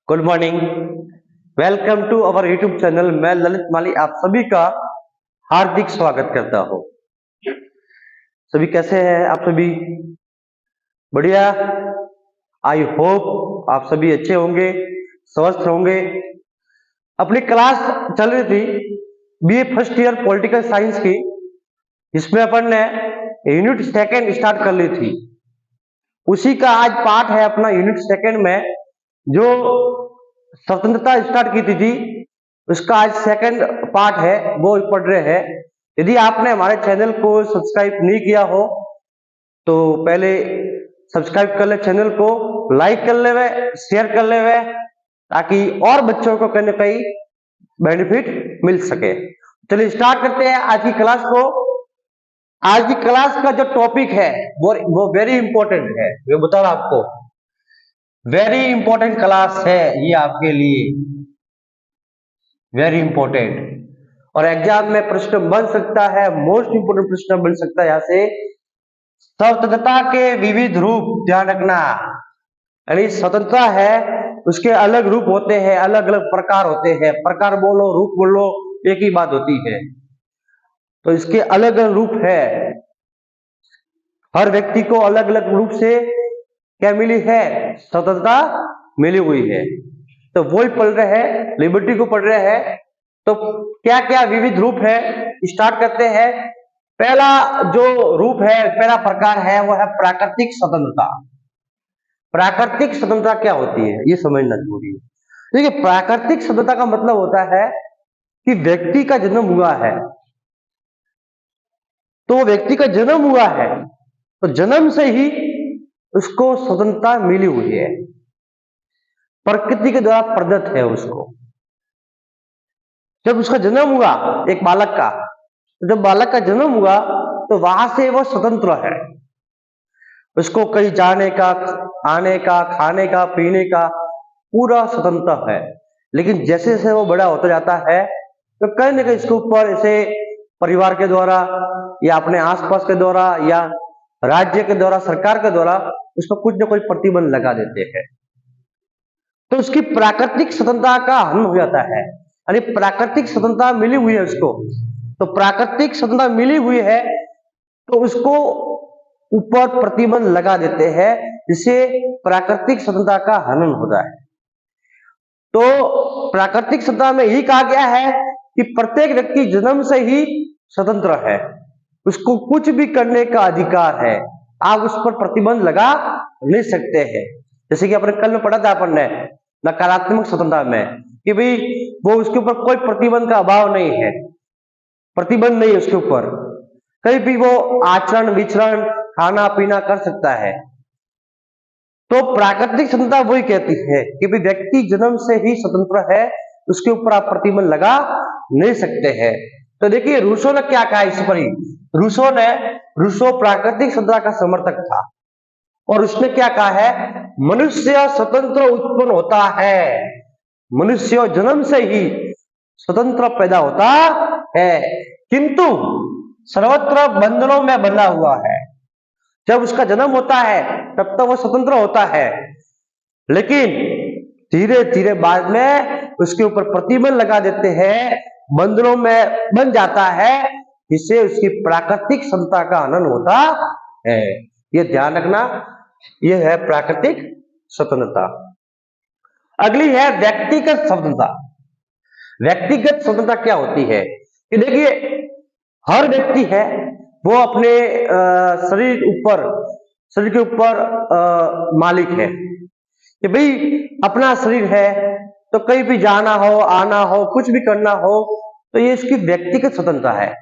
Good morning. Welcome to our YouTube channel. मैं ललित माली आप सभी का हार्दिक स्वागत करता हूं। सभी कैसे हैं आप सभी? बढ़िया। आई होप आप सभी अच्छे होंगे, स्वस्थ होंगे। अपनी क्लास चल रही थी BA first year political science की, जिसमें अपन ने यूनिट सेकंड स्टार्ट कर ली थी। उसी का आज पार्ट है अपना यूनिट सेकंड में, जो स्वतंत्रता स्टार्ट की थी उसका आज सेकंड पार्ट है, वो पढ़ रहे हैं। यदि आपने हमारे चैनल को सब्सक्राइब नहीं किया हो तो पहले सब्सक्राइब कर ले, चैनल को लाइक कर ले, शेयर कर ले, ताकि और बच्चों को कहीं ना कहीं बेनिफिट मिल सके। चलिए स्टार्ट करते हैं आज की क्लास को। आज की क्लास का जो टॉपिक है वो वेरी इंपॉर्टेंट है। मैं बता रहा आपको, वेरी इंपॉर्टेंट क्लास है ये आपके लिए, वेरी इंपॉर्टेंट। और एग्जाम में प्रश्न बन सकता है, मोस्ट इंपोर्टेंट प्रश्न बन सकता है यहां से। स्वतंत्रता के विविध रूप, ध्यान रखना। यानी स्वतंत्रता है, उसके अलग रूप होते हैं, अलग अलग प्रकार होते हैं। प्रकार बोलो, रूप बोलो, एक ही बात होती है। तो इसके अलग अलग रूप है। हर व्यक्ति को अलग अलग रूप से क्या मिली है? स्वतंत्रता मिली हुई है। तो वो ही पढ़ रहे हैं, लिबर्टी को पढ़ रहे हैं। तो क्या क्या विविध रूप है, स्टार्ट करते हैं। पहला जो रूप है, पहला प्रकार है, वो है प्राकृतिक स्वतंत्रता। प्राकृतिक स्वतंत्रता क्या होती है ये समझना जरूरी है। देखिए, प्राकृतिक स्वतंत्रता का मतलब होता है कि व्यक्ति का जन्म हुआ है, तो व्यक्ति का जन्म हुआ है तो जन्म से ही उसको स्वतंत्रता मिली हुई है, प्रकृति के द्वारा प्रदत्त है उसको। जब उसका जन्म हुआ एक बालक का, तो जब बालक का जन्म हुआ तो वहां से वो स्वतंत्र है। उसको कहीं जाने का, आने का, खाने का, पीने का पूरा स्वतंत्र है। लेकिन जैसे जैसे वो बड़ा होता जाता है तो कहीं ना कहीं इसके ऊपर ऐसे परिवार के द्वारा या अपने आसपास के द्वारा या राज्य के द्वारा, सरकार के द्वारा उस पर कुछ ना कुछ प्रतिबंध लगा देते हैं। तो उसकी प्राकृतिक स्वतंत्रता का हनन हो जाता है। यानी प्राकृतिक स्वतंत्रता मिली हुई है उसको, तो प्राकृतिक स्वतंत्रता मिली हुई है तो उसको ऊपर प्रतिबंध लगा देते हैं, जिससे प्राकृतिक स्वतंत्रता का हनन होता है। तो प्राकृतिक स्वतंत्रता में यही कहा गया है कि प्रत्येक व्यक्ति जन्म से ही स्वतंत्र है, उसको कुछ भी करने का अधिकार है, आप उस पर प्रतिबंध लगा नहीं सकते हैं। जैसे कि अपने कल में पढ़ा था अपन ने नकारात्मक स्वतंत्रता में कि भाई वो उसके ऊपर कोई प्रतिबंध का अभाव नहीं है, प्रतिबंध नहीं है उसके ऊपर, कहीं भी वो आचरण विचरण खाना पीना कर सकता है। तो प्राकृतिक स्वतंत्रता वही कहती है कि भाई व्यक्ति जन्म से ही स्वतंत्र है, उसके ऊपर आप प्रतिबंध लगा नहीं सकते हैं। तो देखिए रूसो ने क्या कहा इस पर ही। रूसो प्राकृतिक स्वतंत्रता का समर्थक था और उसने क्या कहा है, मनुष्य स्वतंत्र उत्पन्न होता है, मनुष्य जन्म से ही स्वतंत्र पैदा होता है, किंतु सर्वत्र बंधनों में बंधा हुआ है। जब उसका जन्म होता है तब तक वो स्वतंत्र होता है, लेकिन धीरे धीरे बाद में उसके ऊपर प्रतिबंध लगा देते हैं, बंधनों में बन जाता है, जिससे उसकी प्राकृतिक क्षमता का हनन होता है। ये ध्यान रखना, ये है प्राकृतिक स्वतंत्रता। अगली है व्यक्तिगत स्वतंत्रता। व्यक्तिगत स्वतंत्रता क्या होती है कि देखिए, हर व्यक्ति है वो अपने शरीर के ऊपर मालिक है कि भाई अपना शरीर है, तो कहीं भी जाना हो, आना हो, कुछ भी करना हो, तो ये इसकी व्यक्तिगत स्वतंत्रता है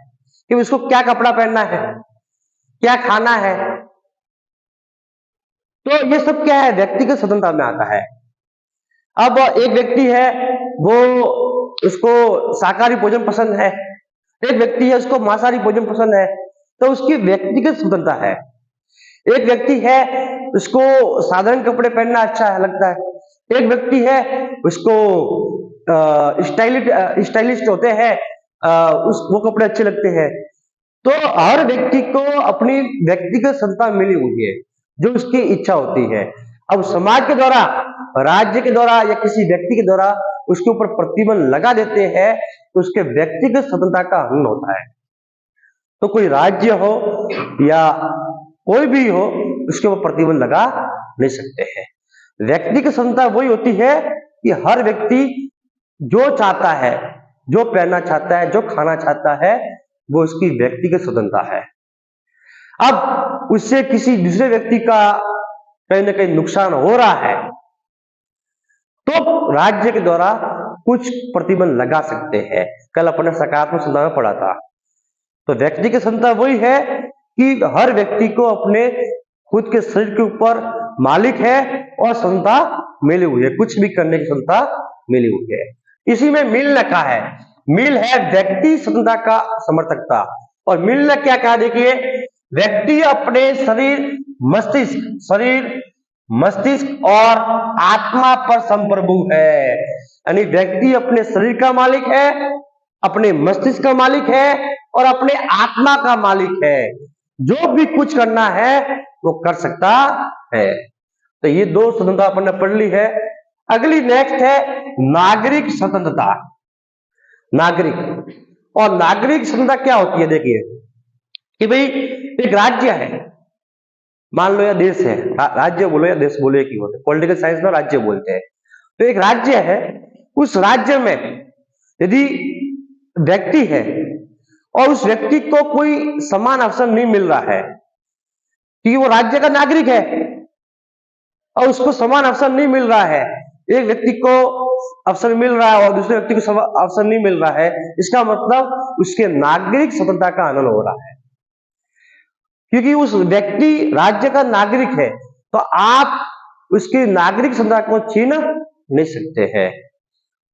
कि उसको क्या कपड़ा पहनना है, क्या खाना है। तो ये सब क्या है, व्यक्तिगत स्वतंत्रता में आता है। अब एक व्यक्ति है वो, उसको शाकाहारी भोजन पसंद है, एक व्यक्ति है उसको मांसाहारी भोजन पसंद है, तो उसकी व्यक्तिगत स्वतंत्रता है। एक व्यक्ति है उसको साधारण कपड़े पहनना अच्छा लगता है, एक व्यक्ति है उसको स्टाइलिस्ट होते हैं, वो कपड़े अच्छे लगते हैं। तो हर व्यक्ति को अपनी व्यक्तिगत स्वतंत्रता मिली हुई है, जो उसकी इच्छा होती है। अब समाज के द्वारा राज्य के द्वारा या किसी व्यक्ति के द्वारा उसके ऊपर प्रतिबंध लगा देते हैं तो उसके व्यक्तिगत स्वतंत्रता का हनन होता है। तो कोई राज्य हो या कोई भी हो उसके ऊपर प्रतिबंध लगा नहीं सकते हैं। व्यक्तिगत स्वतंत्रता वही होती है कि हर व्यक्ति जो चाहता है, जो पहनना चाहता है, जो खाना चाहता है, वो उसकी व्यक्तिगत स्वतंत्रता है। अब उससे किसी दूसरे व्यक्ति का कहीं ना कहीं नुकसान हो रहा है तो राज्य के द्वारा कुछ प्रतिबंध लगा सकते हैं। कल अपने सकारात्मक स्वतंत्रता में पढ़ा था। तो व्यक्तिगत स्वतंत्रता वही है कि हर व्यक्ति को अपने खुद के शरीर के ऊपर मालिक है और स्वतंत्रता मिली हुई है, कुछ भी करने की स्वतंत्रता मिली हुई है। इसी में मिल लिखा है, मिल है व्यक्ति स्वतंत्रता का समर्थकता। और मिल ने क्या कहा, देखिए, व्यक्ति अपने शरीर मस्तिष्क और आत्मा पर संप्रभु है। यानी व्यक्ति अपने शरीर का मालिक है, अपने मस्तिष्क का मालिक है और अपने आत्मा का मालिक है। जो भी कुछ करना है वो कर सकता है। तो ये दो स्वतंत्रता अपन ने पढ़ ली है। अगली नेक्स्ट है नागरिक स्वतंत्रता। नागरिक और नागरिक स्वतंत्रता क्या होती है, देखिए कि भाई एक राज्य है, मान लो या देश है, राज्य बोलो या देश बोलो एक ही होता है, पॉलिटिकल साइंस में राज्य बोलते हैं। तो एक राज्य है, उस राज्य में यदि व्यक्ति है और उस व्यक्ति को कोई समान अवसर नहीं मिल रहा है क्योंकि वो राज्य का नागरिक है और उसको समान अवसर नहीं मिल रहा है, एक व्यक्ति को अवसर मिल रहा है और दूसरे व्यक्ति को अवसर नहीं मिल रहा है, इसका मतलब उसके नागरिक स्वतंत्रता का हनन हो रहा है। क्योंकि उस व्यक्ति राज्य का नागरिक है तो आप उसकी नागरिक स्वतंत्रता को छीन नहीं सकते हैं।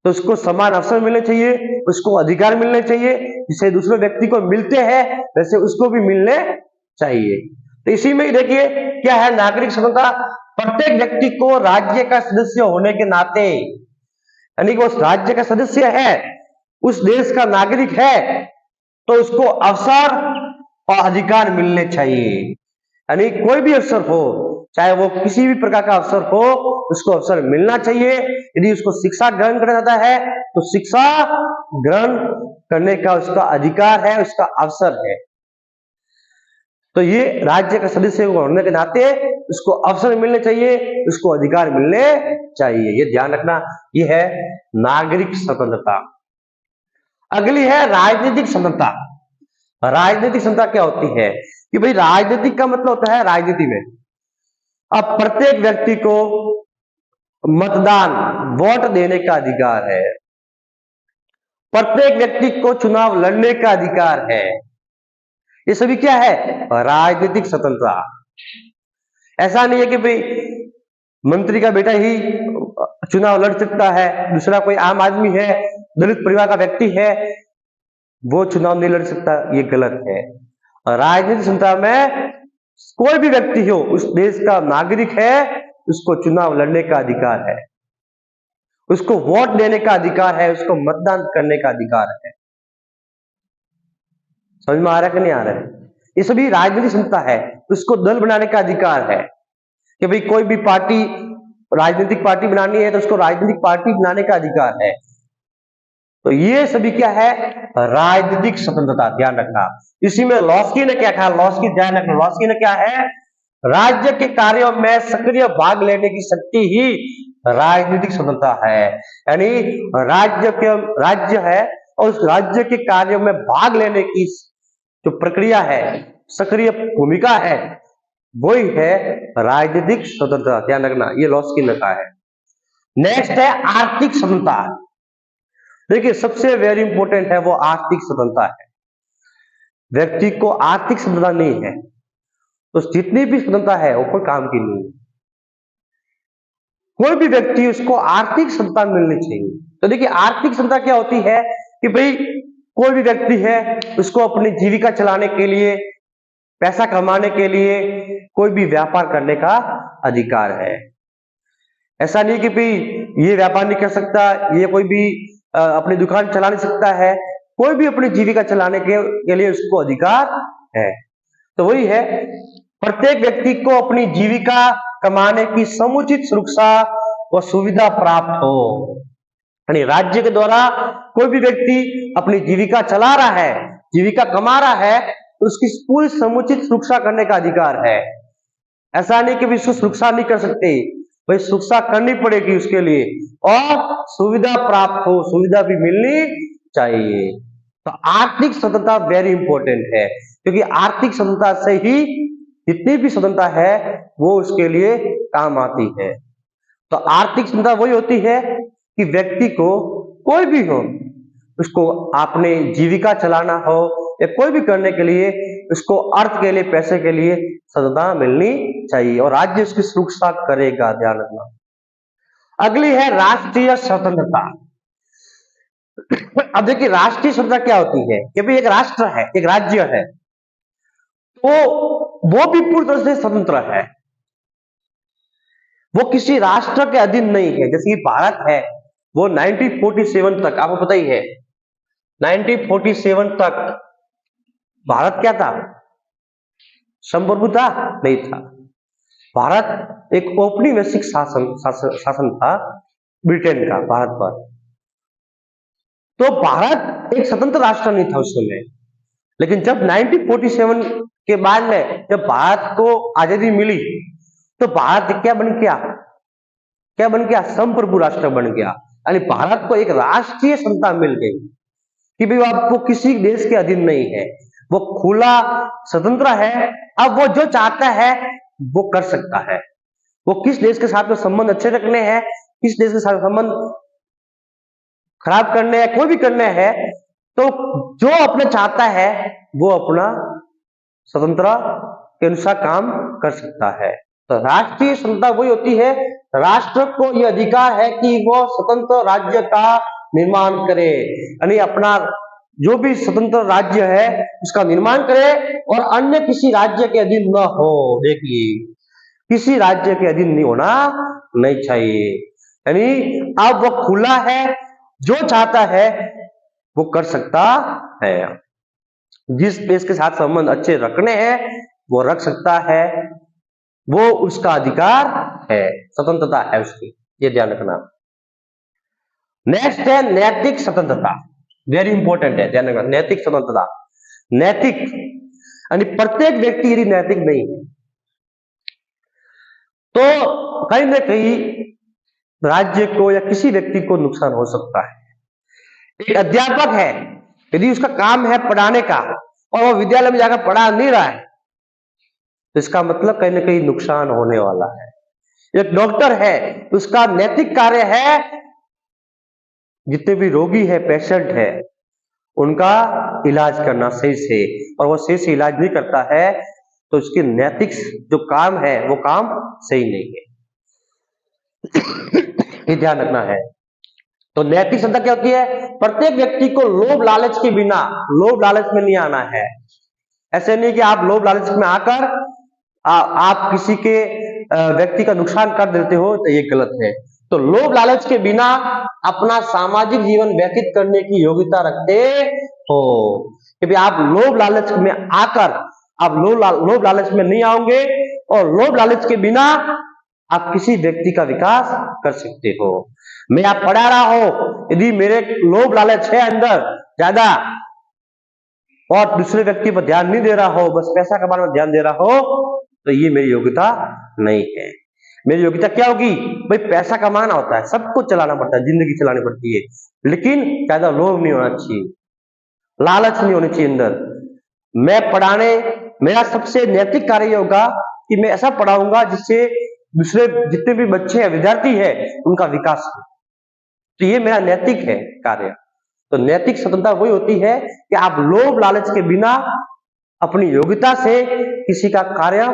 तो उसको समान अवसर मिलने चाहिए, उसको अधिकार मिलने चाहिए, जिसे दूसरे व्यक्ति को मिलते हैं वैसे उसको भी मिलने चाहिए। तो इसी में देखिए क्या है नागरिक स्वतंत्रता। प्रत्येक व्यक्ति को राज्य का सदस्य होने के नाते, यानी कि उस राज्य का सदस्य है, उस देश का नागरिक है, तो उसको अवसर और अधिकार मिलने चाहिए। यानी कोई भी अवसर हो, चाहे वो किसी भी प्रकार का अवसर हो, उसको अवसर मिलना चाहिए। यदि उसको शिक्षा ग्रहण करना चाहता है तो शिक्षा ग्रहण करने का उसका अधिकार है, उसका अवसर है। तो ये राज्य का सदस्य होने के नाते उसको अवसर मिलने चाहिए, उसको अधिकार मिलने चाहिए, ये ध्यान रखना। ये है नागरिक स्वतंत्रता। अगली है राजनीतिक स्वतंत्रता। राजनीतिक स्वतंत्रता क्या होती है कि भाई राजनीतिक का मतलब होता है राजनीति में अब प्रत्येक व्यक्ति को मतदान वोट देने का अधिकार है, प्रत्येक व्यक्ति को चुनाव लड़ने का अधिकार है। ये सभी क्या है राजनीतिक स्वतंत्रता। ऐसा नहीं है कि भाई मंत्री का बेटा ही चुनाव लड़ सकता है, दूसरा कोई आम आदमी है, दलित परिवार का व्यक्ति है, वो चुनाव नहीं लड़ सकता, ये गलत है। राजनीतिक स्वतंत्रता में कोई भी व्यक्ति हो, उस देश का नागरिक है, उसको चुनाव लड़ने का अधिकार है, उसको वोट देने का अधिकार है, उसको मतदान करने का अधिकार है। समझ में आ रहा है कि नहीं आ रहा है? ये सभी राजनीतिक स्वतंत्रता है। उसको दल बनाने का अधिकार है कि भाई कोई भी पार्टी, राजनीतिक पार्टी बनानी है तो उसको राजनीतिक पार्टी बनाने का अधिकार है। तो ये सभी क्या है राजनीतिक स्वतंत्रता, ध्यान रखना। इसी में लॉस्की ने क्या कहा, लॉस्की ध्यान रखना, लॉस्की ने क्या है राज्य के कार्यों में सक्रिय भाग लेने की शक्ति ही राजनीतिक स्वतंत्रता है। यानी राज्य है और उस राज्य के कार्यों में भाग लेने की जो प्रक्रिया है, सक्रिय भूमिका है, वही है राजनीतिक स्वतंत्रता, ध्यान रखना। ये लॉस्की ने कहा है। नेक्स्ट है आर्थिक स्वतंत्रता। देखिए सबसे वेरी इंपॉर्टेंट है वो आर्थिक स्वतंत्रता है। व्यक्ति को आर्थिक स्वतंत्रता नहीं है तो जितनी भी स्वतंत्रता है वो कोई काम की नहीं है। कोई भी व्यक्ति उसको आर्थिक स्वतंत्रता मिलनी चाहिए। तो देखिए आर्थिक स्वतंत्रता क्या होती है कि भाई कोई भी व्यक्ति है उसको अपनी जीविका चलाने के लिए, पैसा कमाने के लिए कोई भी व्यापार करने का अधिकार है। ऐसा नहीं कि भाई ये व्यापार नहीं कर सकता, ये कोई भी अपनी दुकान चला नहीं सकता है, कोई भी अपनी जीविका चलाने के लिए उसको अधिकार है। तो वही है प्रत्येक व्यक्ति को अपनी जीविका कमाने की समुचित सुरक्षा वह सुविधा प्राप्त हो। यानी राज्य के द्वारा कोई भी व्यक्ति अपनी जीविका चला रहा है, जीविका कमा रहा है, तो उसकी पूरी समुचित सुरक्षा करने का अधिकार है। ऐसा नहीं कि भी उसको सुरक्षा नहीं कर सकते, भाई सुरक्षा करनी पड़ेगी उसके लिए, और सुविधा प्राप्त हो, सुविधा भी मिलनी चाहिए। तो आर्थिक स्वतंत्रता वेरी इंपॉर्टेंट है, क्योंकि आर्थिक स्वतंत्रता से ही जितनी भी स्वतंत्रता है वो उसके लिए काम आती है। तो आर्थिक स्वतंत्रता वही होती है कि व्यक्ति को कोई भी हो, उसको अपने जीविका चलाना हो या कोई भी करने के लिए, उसको अर्थ के लिए, पैसे के लिए स्वतंत्रता मिलनी चाहिए, और राज्य उसकी सुरक्षा करेगा, ध्यान रखना। अगली है राष्ट्रीय स्वतंत्रता। अब देखिए राष्ट्रीय स्वतंत्रता क्या होती है कि भाई एक राष्ट्र है, एक राज्य है, तो वो भी पूरी तरह से स्वतंत्र है, वो किसी राष्ट्र के अधीन नहीं है। जैसे कि भारत है, वो 1947 तक, आपको पता ही है, 1947 तक भारत क्या था? संप्रभुता नहीं था। भारत एक औपनिवेशिक शासन था ब्रिटेन का भारत पर। तो भारत एक स्वतंत्र राष्ट्र नहीं था उस समय। लेकिन जब 1947 के बाद में जब भारत को आजादी मिली, तो भारत क्या बन गया? क्या बन गया? संप्रभु राष्ट्र बन गया। यानी भारत को एक राष्ट्रीय क्षमता मिल गई कि भाई आपको किसी देश के अधीन नहीं है, वो खुला स्वतंत्र है। अब वो जो चाहता है वो कर सकता है। वो किस देश के साथ में संबंध अच्छे रखने हैं, किस देश के साथ संबंध खराब करने हैं, कोई भी करने हैं, तो जो अपना चाहता है वो अपना स्वतंत्रता के अनुसार काम कर सकता है। तो राष्ट्रीय क्षमता वही होती है, राष्ट्र को यह अधिकार है कि वो स्वतंत्र राज्य का निर्माण करे, यानी अपना जो भी स्वतंत्र राज्य है उसका निर्माण करे और अन्य किसी राज्य के अधीन न हो। देखिए किसी राज्य के अधीन नहीं होना नहीं चाहिए। यानी अब वो खुला है, जो चाहता है वो कर सकता है। जिस देश के साथ संबंध अच्छे रखने हैं वो रख सकता है, वो उसका अधिकार है, स्वतंत्रता है उसकी, ये ध्यान रखना। नेक्स्ट है नैतिक स्वतंत्रता, वेरी इंपॉर्टेंट है, ध्यान रखना। नैतिक स्वतंत्रता, नैतिक यानी प्रत्येक व्यक्ति यदि नैतिक नहीं है तो कहीं ना कहीं राज्य को या किसी व्यक्ति को नुकसान हो सकता है। एक अध्यापक है, यदि उसका काम है पढ़ाने का और वो विद्यालय में जाकर पढ़ा नहीं रहा है, तो इसका मतलब कहीं ना कहीं नुकसान होने वाला है। एक डॉक्टर है, उसका नैतिक कार्य है जितने भी रोगी है, पेशेंट है, उनका इलाज करना सही से, और वो सही से इलाज नहीं करता है तो उसके नैतिक जो काम है वो काम सही नहीं है। ये ध्यान रखना है। तो नैतिक क्षमता क्या होती है? प्रत्येक व्यक्ति को लोभ लालच के बिना, लोभ लालच में नहीं आना है। ऐसे नहीं कि आप लोभ लालच में आकर आप किसी के व्यक्ति का नुकसान कर देते हो, तो ये गलत है। तो लोभ लालच के बिना अपना सामाजिक जीवन व्यतीत करने की योग्यता रखते हो कि भाई आप लोभ लालच में आकर आप लोभ लालच में नहीं आओगे, और लोभ लालच के बिना आप किसी व्यक्ति का विकास कर सकते हो। मैं आप पढ़ा रहा हो, यदि मेरे लोभ लालच है अंदर ज्यादा और दूसरे व्यक्ति पर ध्यान नहीं दे रहा हो, बस पैसा कमाने में ध्यान दे रहा हो, तो ये मेरी योग्यता नहीं है। मेरी योग्यता क्या होगी? भाई पैसा कमाना होता है, सबको चलाना पड़ता है, जिंदगी चलानी पड़ती है, लेकिन ज्यादा लोभ नहीं होना चाहिए, लालच नहीं होनी चाहिए अंदर। मैं पढ़ाने, मेरा सबसे नैतिक कार्य होगा कि मैं ऐसा पढ़ाऊंगा जिससे दूसरे जितने भी बच्चे हैं, विद्यार्थी है, उनका विकास हो। तो ये मेरा नैतिक है कार्य। तो नैतिक स्वतंत्रता वही होती है कि आप लोभ लालच के बिना अपनी योग्यता से किसी का कार्य,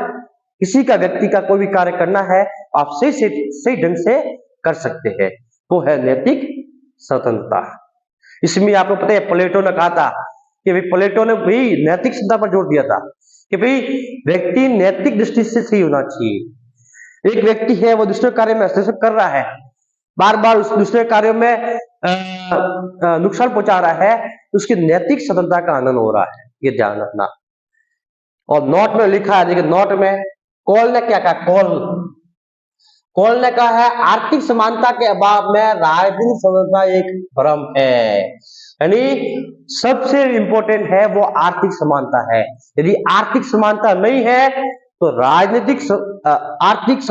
किसी का व्यक्ति का कोई भी कार्य करना है, आप सही ढंग से कर सकते हैं, वो है नैतिक स्वतंत्रता। इसमें आपको पता है प्लेटो ने कहा था कि भाई, प्लेटो ने भी नैतिक स्वतंत्रता पर जोर दिया था कि भाई व्यक्ति नैतिक दृष्टि से सही होना चाहिए। एक व्यक्ति है वो दूसरे कार्य में हस्तक्षेप कर रहा है, बार बार उस दूसरे कार्यों में नुकसान पहुंचा रहा है, तो उसकी नैतिक स्वतंत्रता का आनंद हो रहा है, ये ध्यान रखना। और नोट में लिखा है, देखिए नोट में कॉल ने क्या कहा, कॉल ने कहा है आर्थिक समानता के अभाव में राजनीतिक स्वतंत्रता एक भ्रम है। यानी सबसे इंपॉर्टेंट है वो आर्थिक समानता है। यदि आर्थिक समानता नहीं है तो आर्थिक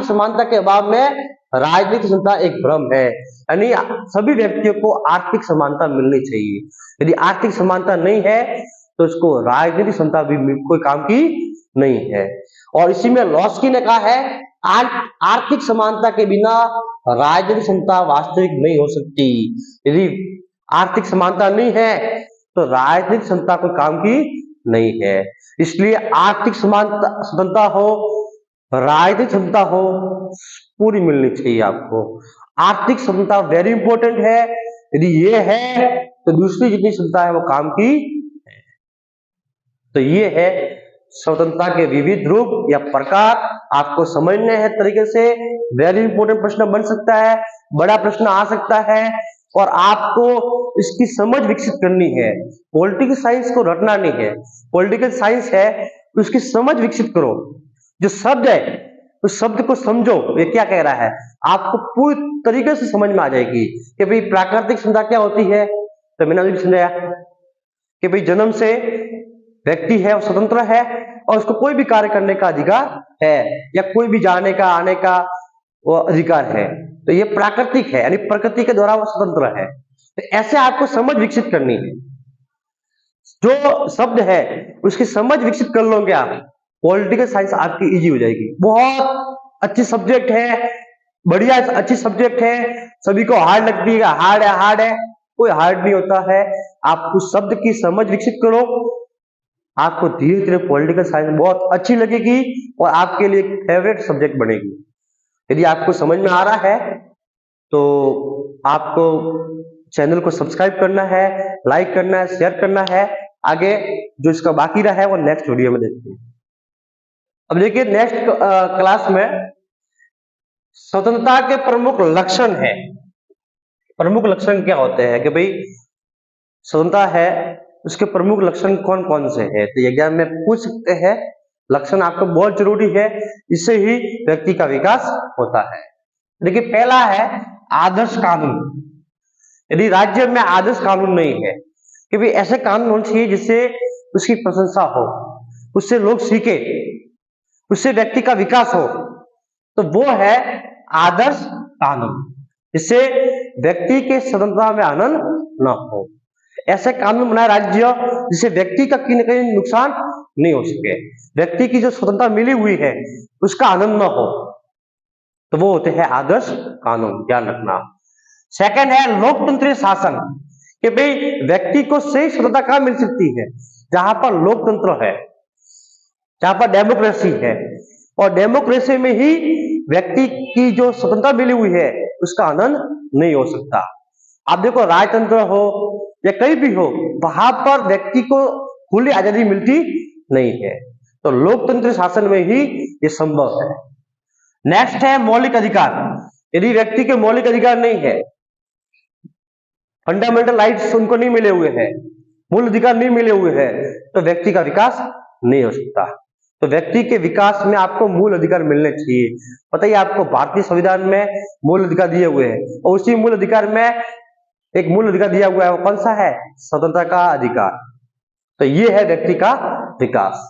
समानता के अभाव में राजनीतिक स्वतंत्रता एक भ्रम है। यानी सभी व्यक्तियों को आर्थिक समानता मिलनी चाहिए। यदि आर्थिक समानता नहीं है तो इसको राजनीतिक क्षमता भी कोई काम की नहीं है। और इसी में लॉस्की ने कहा है आर्थिक समानता के बिना राजनीतिक क्षमता वास्तविक नहीं हो सकती। यदि आर्थिक समानता नहीं है तो राजनीतिक क्षमता कोई काम की नहीं है। इसलिए आर्थिक समानता स्वतंत्रता हो, राजनीतिक क्षमता हो, पूरी मिलनी चाहिए आपको। आर्थिक स्वतंत्रता वेरी इंपॉर्टेंट है। यदि ये है तो दूसरी जितनी क्षमता है वो काम की है। तो ये है स्वतंत्रता के विविध रूप या प्रकार, आपको समझने हैं तरीके से। वेरी इंपॉर्टेंट प्रश्न बन सकता है, बड़ा प्रश्न आ सकता है और आपको इसकी समझ विकसित करनी है। पॉलिटिकल साइंस को रटना नहीं है, पॉलिटिकल साइंस है उसकी समझ विकसित करो। जो शब्द है उस शब्द को समझो, ये क्या कह रहा है, आपको पूरी तरीके से समझ में आ जाएगी कि भाई प्राकृतिक क्षमता क्या होती है। तो मैंने अभी समझाया कि भाई जन्म से व्यक्ति है वो स्वतंत्र है और उसको कोई भी कार्य करने का अधिकार है या कोई भी जाने का आने का वो अधिकार है। तो ये प्राकृतिक है, यानी प्रकृति के द्वारा वो स्वतंत्र है। तो ऐसे आपको समझ विकसित करनी है। जो शब्द है उसकी समझ विकसित कर लोगे आप, पॉलिटिकल साइंस आपकी इजी हो जाएगी। बहुत अच्छी सब्जेक्ट है, बढ़िया अच्छी सब्जेक्ट है। सभी को हार्ड लगती है, हार्ड है, कोई हार्ड नहीं होता है। आप उस शब्द की समझ विकसित करो, आपको धीरे धीरे पॉलिटिकल साइंस बहुत अच्छी लगेगी और आपके लिए फेवरेट सब्जेक्ट बनेगी। यदि आपको समझ में आ रहा है तो आपको चैनल को सब्सक्राइब करना है, लाइक करना है, शेयर करना है। आगे जो इसका बाकी रहा है वो नेक्स्ट वीडियो में देखते हैं। अब देखिए नेक्स्ट क्लास में स्वतंत्रता के प्रमुख लक्षण है। प्रमुख लक्षण क्या होते हैं कि भाई स्वतंत्रता है उसके प्रमुख लक्षण कौन कौन से हैं। तो एग्जाम में पूछ सकते हैं, लक्षण आपको बहुत जरूरी है, इससे ही व्यक्ति का विकास होता है। देखिए पहला है आदर्श कानून। यदि राज्य में आदर्श कानून नहीं है कि भाई ऐसे कानून होने चाहिए जिससे उसकी प्रशंसा हो, उससे लोग सीखे, उससे व्यक्ति का विकास हो, तो वो है आदर्श कानून, जिससे व्यक्ति के स्वतंत्रता में आनंद न हो। ऐसे कानून बनाए राज्य जिससे व्यक्ति का कहीं न कहीं नुकसान नहीं हो सके, व्यक्ति की जो स्वतंत्रता मिली हुई है उसका आनंद न हो, तो वो होते हैं आदर्श कानून, ध्यान रखना। सेकंड है लोकतंत्रीय शासन, कि भाई व्यक्ति को सही स्वतंत्रता कहां मिल सकती है, जहां पर लोकतंत्र है, जहां पर डेमोक्रेसी है। और डेमोक्रेसी में ही व्यक्ति की जो स्वतंत्रता मिली हुई है उसका आनंद नहीं हो सकता। आप देखो राजतंत्र हो या कहीं भी हो, वहां पर व्यक्ति को खुली आजादी मिलती नहीं है। तो लोकतंत्र शासन में ही ये संभव है। नेक्स्ट है मौलिक अधिकार। यदि व्यक्ति के मौलिक अधिकार नहीं है, फंडामेंटल राइट्स उनको नहीं मिले हुए हैं, मूल अधिकार नहीं मिले हुए हैं, तो व्यक्ति का विकास नहीं हो सकता। तो व्यक्ति के विकास में आपको मूल अधिकार मिलने चाहिए। पता ही आपको भारतीय संविधान में मूल अधिकार दिए हुए हैं और उसी मूल अधिकार में एक मूल अधिकार दिया हुआ है, वो कौन सा है, स्वतंत्रता का अधिकार। तो ये है व्यक्ति का विकास।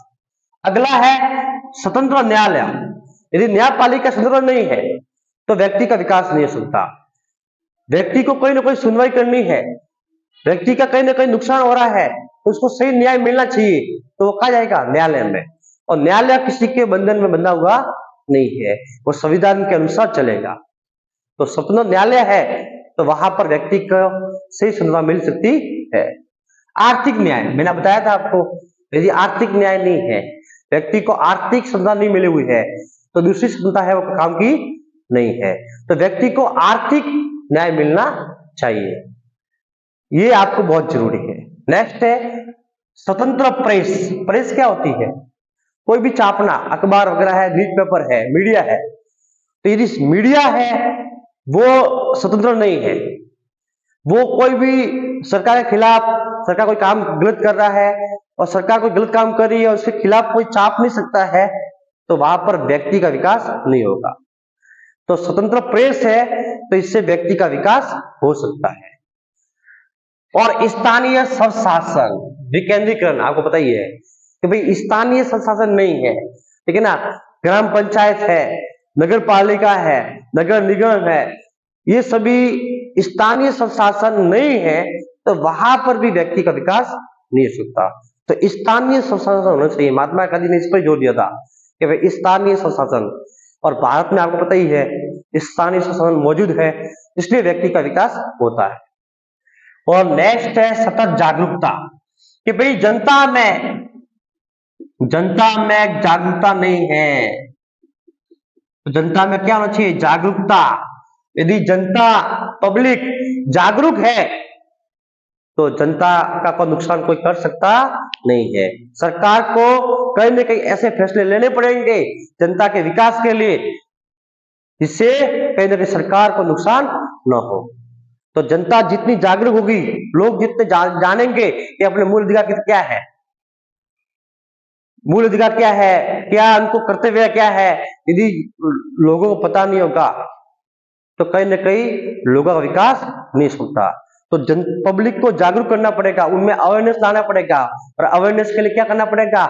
अगला है स्वतंत्र न्यायालय। यदि न्यायपालिका स्वतंत्र नहीं है तो व्यक्ति का विकास नहीं हो सकता। व्यक्ति को कोई ना कोई सुनवाई करनी है, व्यक्ति का कहीं ना कहीं नुकसान हो रहा है तो उसको सही न्याय मिलना चाहिए, तो वो कहा जाएगा न्यायालय में। और न्यायालय किसी के बंधन में बंधा हुआ नहीं है, वो संविधान के अनुसार चलेगा। तो स्वतंत्र न्यायालय है तो वहां पर व्यक्ति को सही सुनवाई मिल सकती है। आर्थिक न्याय, मैंने बताया था आपको, यदि आर्थिक न्याय नहीं है, व्यक्ति को आर्थिक स्वतंत्रता नहीं मिली हुई है, तो दूसरी स्वतंत्रता है वो काम की नहीं है। तो व्यक्ति को आर्थिक न्याय मिलना चाहिए, ये आपको बहुत जरूरी है। नेक्स्ट है स्वतंत्र प्रेस। प्रेस क्या होती है, कोई भी छापना, अखबार वगैरह है, न्यूज़पेपर है, मीडिया है। तो यदि मीडिया है वो स्वतंत्र नहीं है, वो कोई भी सरकार के खिलाफ, सरकार कोई काम गलत कर रहा है और सरकार कोई गलत काम कर रही है और उसके खिलाफ कोई छाप नहीं सकता है, तो वहां पर व्यक्ति का विकास नहीं होगा। तो स्वतंत्र प्रेस है तो इससे व्यक्ति का विकास हो सकता है। और स्थानीय स्वशासन विकेंद्रीकरण, आपको पता ही है कि भाई स्थानीय स्वशासन नहीं है, ठीक है ना, ग्राम पंचायत है, नगर पालिका है, नगर निगम है, ये सभी स्थानीय स्वशासन नहीं है तो वहां पर भी व्यक्ति का विकास नहीं हो सकता। तो स्थानीय स्वशासन होना चाहिए। महात्मा गांधी ने इस पर जोर दिया था कि भाई स्थानीय स्वशासन, और भारत में आपको पता ही है स्थानीय स्वशासन मौजूद है, इसलिए व्यक्ति का विकास होता है। और नेक्स्ट है सतत जागरूकता, कि भाई जनता में जागरूकता नहीं है, तो जनता में क्या होना चाहिए, जागरूकता। यदि जनता पब्लिक जागरूक है तो जनता का कोई नुकसान कोई कर सकता नहीं है। सरकार को कहीं न कहीं ऐसे फैसले लेने पड़ेंगे जनता के विकास के लिए जिससे कहीं न कहीं सरकार को नुकसान न हो। तो जनता जितनी जागरूक होगी, लोग जितने जानेंगे कि अपने मूल अधिकार क्या है, मूल अधिकार क्या है, क्या उनको कर्तव्य क्या है, यदि लोगों को पता नहीं होगा तो कहीं न कहीं लोगों का विकास नहीं होता। तो पब्लिक को जागरूक करना पड़ेगा, उनमें अवेयरनेस लाना पड़ेगा, और अवेयरनेस के लिए क्या करना पड़ेगा,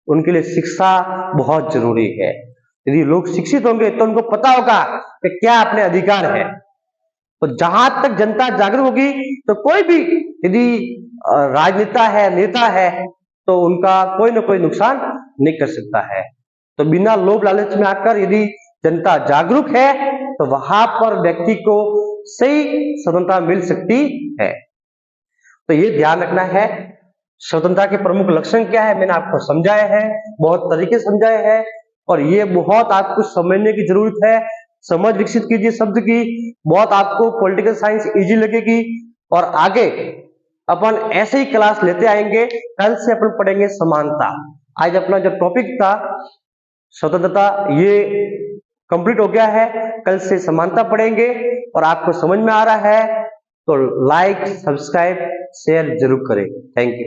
उनके लिए शिक्षा बहुत जरूरी है। यदि लोग शिक्षित होंगे तो उनको पता होगा कि क्या अपने अधिकार है। तो जहां तक जनता जागरूक होगी तो कोई भी यदि राजनेता है, नेता है, तो उनका कोई ना कोई नुकसान नहीं कर सकता है। तो बिना लोभ लालच में आकर यदि जनता जागरूक है तो वहां पर व्यक्ति को सही स्वतंत्रता मिल सकती है। तो ये ध्यान रखना है। स्वतंत्रता के प्रमुख लक्षण क्या है मैंने आपको समझाया है, बहुत तरीके से समझाया है, और ये बहुत आपको समझने की जरूरत है। समझ विकसित कीजिए शब्द की, बहुत आपको पॉलिटिकल साइंस इजी लगेगी। और आगे अपन ऐसे ही क्लास लेते आएंगे। कल से अपन पढ़ेंगे समानता। आज अपना जो टॉपिक था स्वतंत्रता ये कंप्लीट हो गया है, कल से समानता पढ़ेंगे। और आपको समझ में आ रहा है तो लाइक, सब्सक्राइब, शेयर जरूर करें। Thank you.